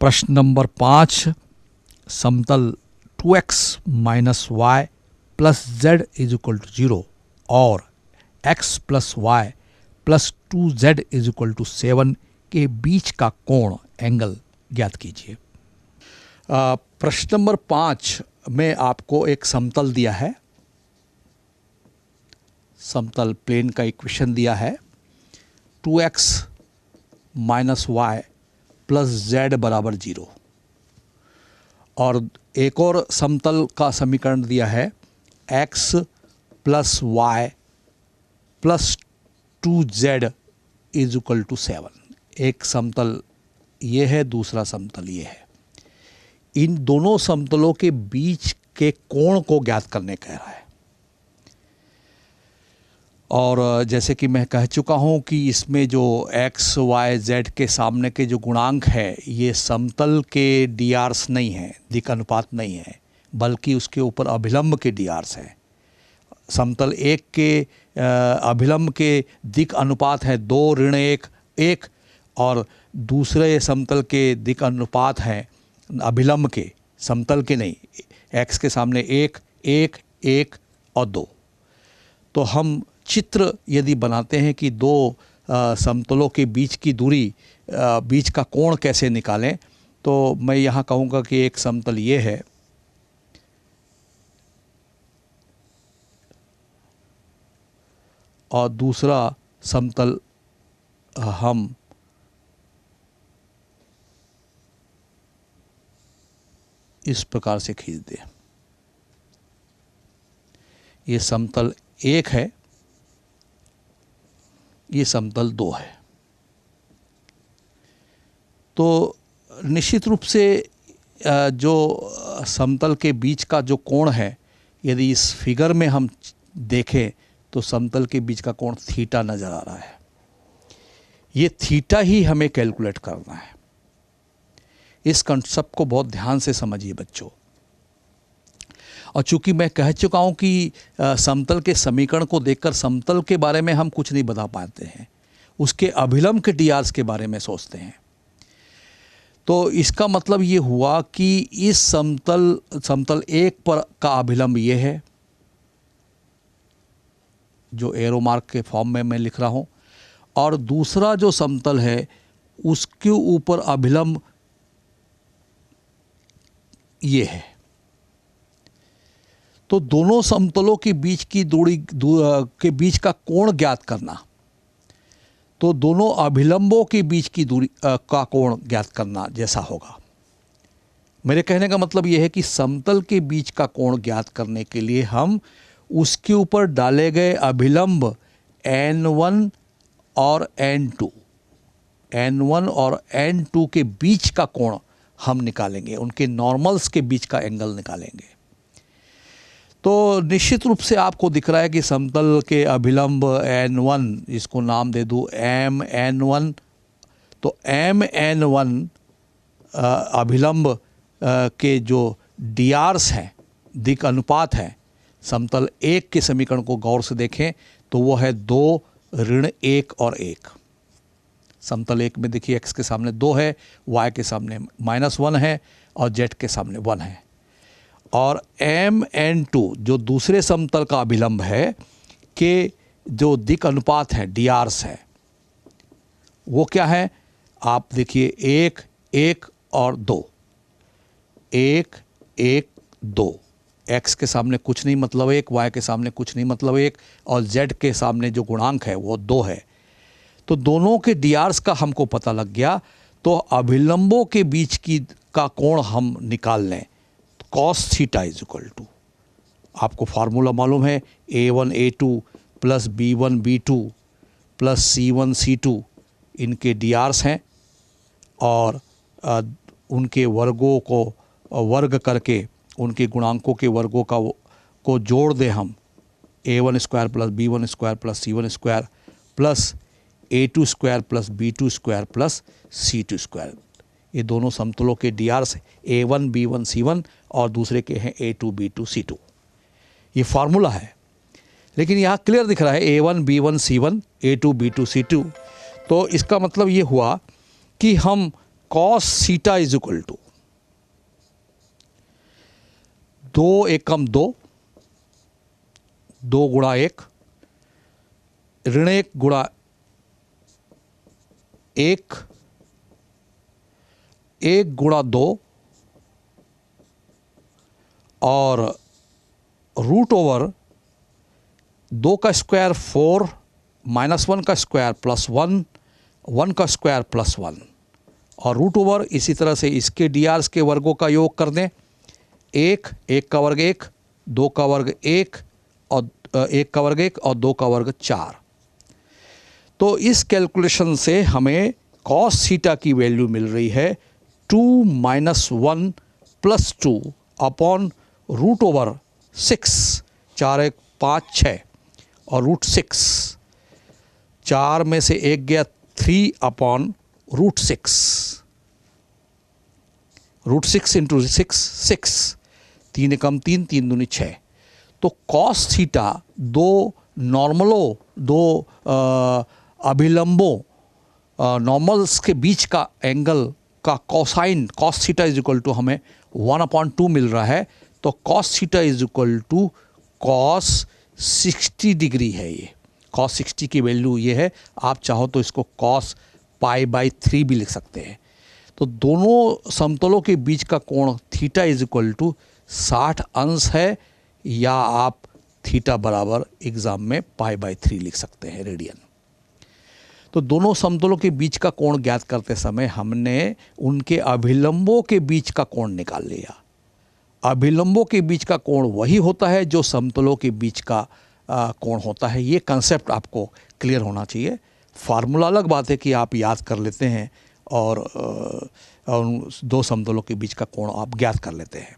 प्रश्न नंबर 5, समतल 2x minus y plus z is equal to 0 और x plus y plus 2z is equal to 7 के बीच का कोण एंगल ज्ञात कीजिए। प्रश्न नंबर 5 में आपको एक समतल दिया है, समतल प्लेन का इक्वेशन दिया है 2x minus y plus Z बराबर 0 और एक और समतल का समीकरण दिया है x plus y plus 2z is equal to 7। एक समतल ये है, दूसरा समतल ये है। इन दोनों समतलों के बीच के कोण को ज्ञात करने कह रहा है। और जैसे कि मैं कह चुका हूँ कि इसमें जो x, y, z के सामने के जो गुणांक है ये समतल के drs नहीं है, दिक् अनुपात नहीं है, बल्कि उसके ऊपर अभिलंब के drs हैं। समतल एक के अभिलंब के दिक् अनुपात है 2 ऋण 1 और दूसरे समतल के दिक् अनुपात हैं अभिलंब के, समतल के नहीं, x के सामने 1 1 1 और 2। तो हम चित्र यदि बनाते हैं कि दो समतलों के बीच की दूरी, बीच का कोण कैसे निकालें, तो मैं यहाँ कहूँगा कि एक समतल ये है और दूसरा समतल हम इस प्रकार से खींच दें। ये समतल 1 है, ये समतल 2 है। तो निश्चित रूप से जो समतल के बीच का जो कोण है, यदि इस फिगर में हम देखें तो समतल के बीच का कोण थीटा नज़र आ रहा है। ये थीटा ही हमें कैलकुलेट करना है। इस कंसेप्ट को बहुत ध्यान से समझिए बच्चों। और चूंकि मैं कह चुका हूँ कि समतल के समीकरण को देखकर समतल के बारे में हम कुछ नहीं बता पाते हैं, उसके अभिलंब के drs के बारे में सोचते हैं। तो इसका मतलब ये हुआ कि इस समतल 1 पर का अभिलंब ये है, जो एरो मार्क के फॉर्म में मैं लिख रहा हूँ, और दूसरा जो समतल है उसके ऊपर अभिलंब ये है। तो दोनों समतलों के बीच की दूरी के बीच का कोण ज्ञात करना, तो दोनों अभिलंबों के बीच की दूरी का कोण ज्ञात करना जैसा होगा। मेरे कहने का मतलब यह है कि समतल के बीच का कोण ज्ञात करने के लिए हम उसके ऊपर डाले गए अभिलंब n1 और n2 और n2 के बीच का कोण हम निकालेंगे, उनके नॉर्मल्स के बीच का एंगल निकालेंगे। तो निश्चित रूप से आपको दिख रहा है कि समतल के अभिलंब n1, इसको नाम दे दूँ mn1, तो mn1 अभिलंब के जो drs हैं, दिक् अनुपात हैं, समतल 1 के समीकरण को गौर से देखें तो वो है 2 ऋण 1 और 1। समतल 1 में देखिए x के सामने 2 है, y के सामने -1 है और z के सामने 1 है। और mn2 जो दूसरे समतल का अभिलंब है के जो दिक् अनुपात है drs है, वो क्या है? आप देखिए 1 1 और 2, 1 1 2, x के सामने कुछ नहीं मतलब 1, y के सामने कुछ नहीं मतलब 1 और z के सामने जो गुणांक है वो 2 है। तो दोनों के drs का हमको पता लग गया। तो अभिलंबों के बीच की का कोण हम निकाल लें, cos theta is equal to, आपको फार्मूला मालूम है, a1 a2 plus b1 b2 plus c1 c2, इनके drs हैं और उनके वर्गों को वर्ग करके उनके गुणांकों के वर्गों को जोड़ दें हम, a1 square plus b1 square plus c1 square plus a2 square plus b2 square plus c2 square. ये दोनों समतलों के drs a1 b1 c1 और दूसरे के हैं a2 b2 c2। ये फार्मूला है, लेकिन यहाँ क्लियर दिख रहा है a1 b1 c1 a2 b2 c2। तो इसका मतलब ये हुआ कि हम cos theta is equal to 2 एकम 2, 2 गुणा 1, ऋण 1 गुणा 1, 1 गुणा 2 और रूट ओवर 2 का स्क्वायर 4 माइनस 1 का स्क्वायर प्लस 1, 1 का स्क्वायर प्लस 1 और रूट ओवर इसी तरह से इसके डीआर के वर्गों का योग कर दें। 1 का वर्ग 1, 2 का वर्ग 1 और 1 का वर्ग 1 और 2 का वर्ग 4। तो इस कैलकुलेशन से हमें कॉस थीटा की वैल्यू मिल रही है 2 minus 1 plus 2 upon root over 6, 4 1 5 6 और रूट 6, 4 में से 1 गया 3 अपॉन रूट 6, रूट 6 इंटू 6 6, 3 एकम 3, 3 दूनी 6। तो कॉस थीटा दो नॉर्मलों, दो अभिलंबों नॉर्मल्स के बीच का एंगल का cosine cos theta is equal to हमें 1/2 मिल रहा है। तो cos theta is equal to cos 60 degree है। ये कॉस 60 की वैल्यू ये है। आप चाहो तो इसको कॉस π/3 भी लिख सकते हैं। तो दोनों समतलों के बीच का कोण थीटा इज इक्वल टू 60 अंश है, या आप थीटा बराबर एग्जाम में π/3 लिख सकते हैं, रेडियन। तो दोनों समतलों के बीच का कोण ज्ञात करते समय हमने उनके अभिलंबों के बीच का कोण निकाल लिया। अभिलंबों के बीच का कोण वही होता है जो समतलों के बीच का कोण होता है। ये कंसेप्ट आपको क्लियर होना चाहिए। फार्मूला अलग बात है कि आप याद कर लेते हैं और दो समतलों के बीच का कोण आप ज्ञात कर लेते हैं।